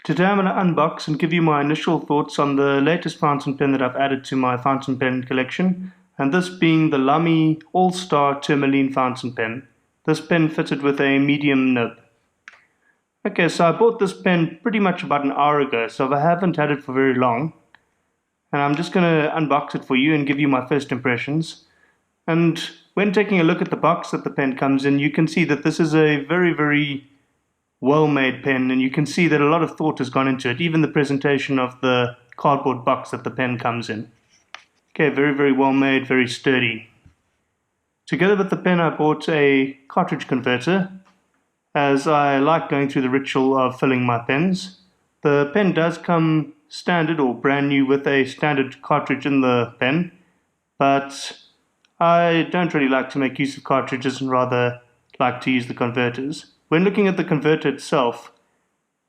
Today I'm going to unbox and give you my initial thoughts on the latest fountain pen that I've added to my fountain pen collection, and this being the LAMY All-Star Turmaline fountain pen. This pen fitted with a medium nib. Okay, so I bought this pen pretty much about an hour ago, so I haven't had it for very long. And I'm just going to unbox it for you and give you my first impressions. And when taking a look at the box that the pen comes in, you can see that this is a very well-made pen, and you can see that a lot of thought has gone into it, even the presentation of the cardboard box that the pen comes in. Okay, very well made, very sturdy. Together with the pen I bought a cartridge converter, as I like going through the ritual of filling my pens. The pen does come standard or brand new with a standard cartridge in the pen, but I don't really like to make use of cartridges and rather like to use the converters. When looking at the converter itself,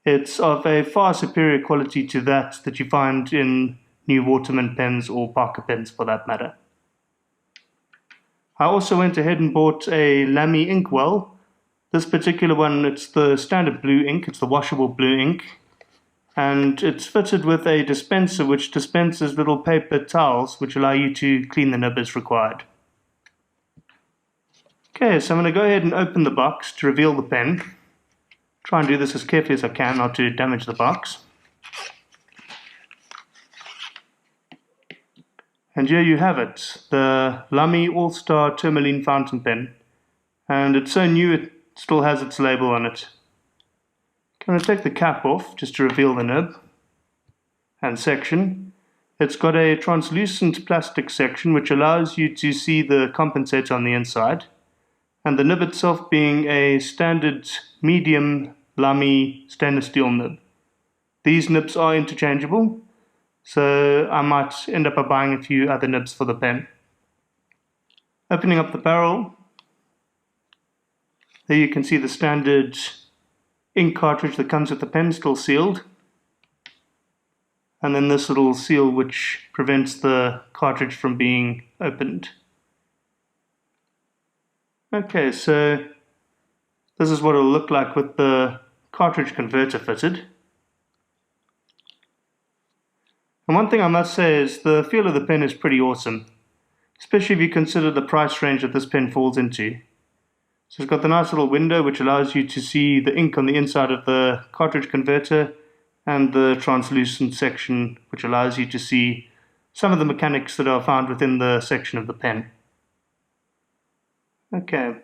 it's of a far superior quality to that you find in new Waterman pens or Parker pens for that matter. I also went ahead and bought a LAMY inkwell. This particular one, it's the standard blue ink, it's the washable blue ink, and it's fitted with a dispenser which dispenses little paper towels which allow you to clean the nib as required. Okay, so I'm going to go ahead and open the box to reveal the pen. Try and do this as carefully as I can, not to damage the box. And here you have it, the LAMY All-Star Turmaline fountain pen. And it's so new it still has its label on it. I'm going to take the cap off just to reveal the nib and section. It's got a translucent plastic section which allows you to see the compensator on the inside, and the nib itself being a standard medium LAMY stainless steel nib. These nibs are interchangeable, so I might end up buying a few other nibs for the pen. Opening up the barrel, there you can see the standard ink cartridge that comes with the pen, still sealed, and then this little seal which prevents the cartridge from being opened. Okay, so this is what it'll look like with the cartridge converter fitted. And one thing I must say is the feel of the pen is pretty awesome, especially if you consider the price range that this pen falls into. So it's got the nice little window which allows you to see the ink on the inside of the cartridge converter, and the translucent section which allows you to see some of the mechanics that are found within the section of the pen. Okay.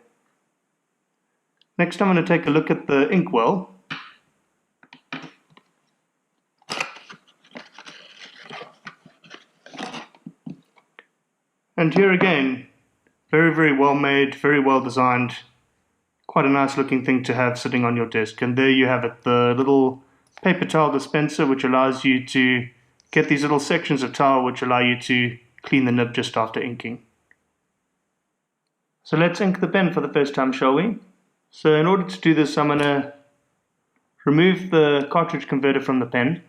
Next I'm going to take a look at the inkwell. And here again, very well made, very well designed. Quite a nice looking thing to have sitting on your desk. And there you have it, the little paper towel dispenser which allows you to get these little sections of towel which allow you to clean the nib just after inking. So let's ink the pen for the first time, shall we? So in order to do this, I'm going to remove the cartridge converter from the pen.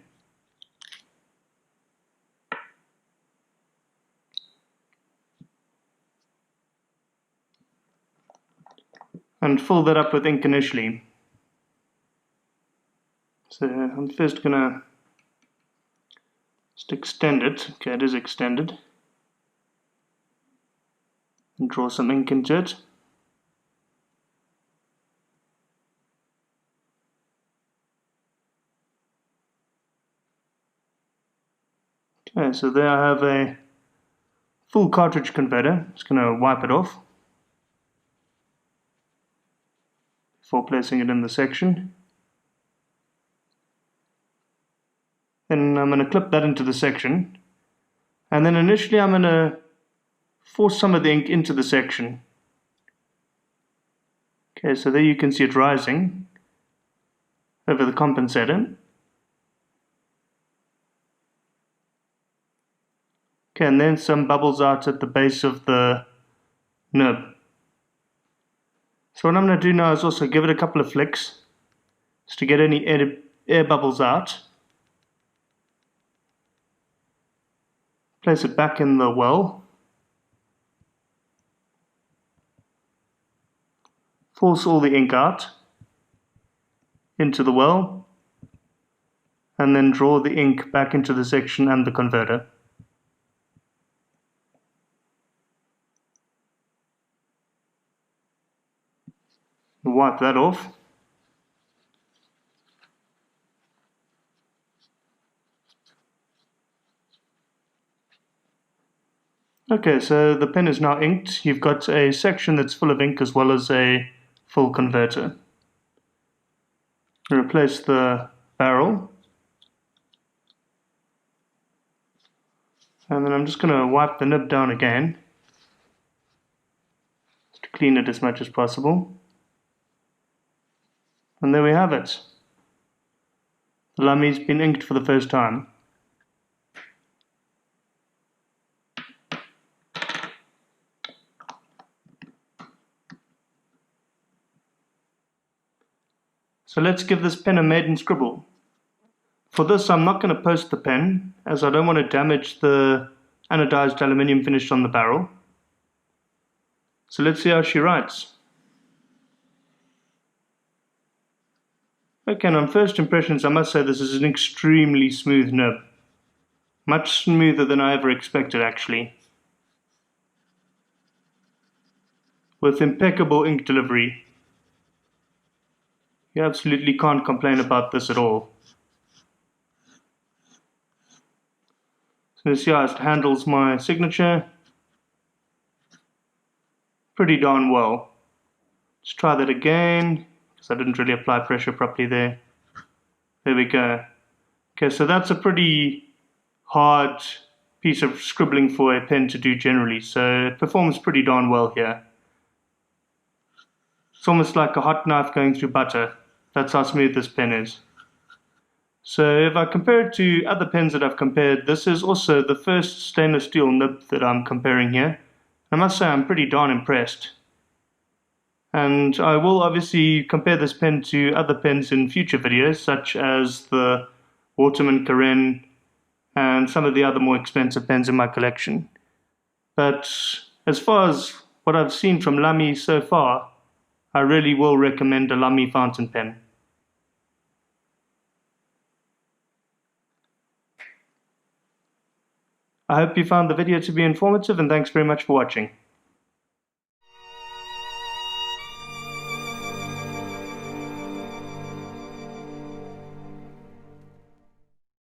And fill that up with ink initially. So I'm first going to just extend it. Okay, it is extended. And draw some ink into it. Okay, so there I have a full cartridge converter. Just going to wipe it off before placing it in the section. Then I'm going to clip that into the section, and then initially I'm going to force some of the ink into the section. Okay, so there you can see it rising over the compensator. Okay, and then some bubbles out at the base of the nib. So what I'm going to do now is also give it a couple of flicks just to get any air bubbles out. Place it back in the well. Force all the ink out into the well. and then draw the ink back into the section and the converter. Wipe that off. Okay, so the pen is now inked. You've got a section that's full of ink as well as a full converter. Replace the barrel. And then I'm just going to wipe the nib down again to clean it as much as possible. And there we have it. The LAMY's been inked for the first time. So let's give this pen a maiden scribble. For this, I'm not going to post the pen, as I don't want to damage the anodized aluminium finish on the barrel. So let's see how she writes. Okay, and on first impressions, I must say this is an extremely smooth nib. Much smoother than I ever expected, actually. With impeccable ink delivery. You absolutely can't complain about this at all. So you see how it handles my signature pretty darn well. Let's try that again, because I didn't really apply pressure properly there. There we go. Okay, so that's a pretty hard piece of scribbling for a pen to do generally, so it performs pretty darn well here. It's almost like a hot knife going through butter. That's how smooth this pen is. So if I compare it to other pens that I've compared, this is also the first stainless steel nib that I'm comparing here. I must say I'm pretty darn impressed. And I will obviously compare this pen to other pens in future videos, such as the Waterman Carène and some of the other more expensive pens in my collection. But as far as what I've seen from LAMY so far, I really will recommend a LAMY fountain pen. I hope you found the video to be informative, and thanks very much for watching.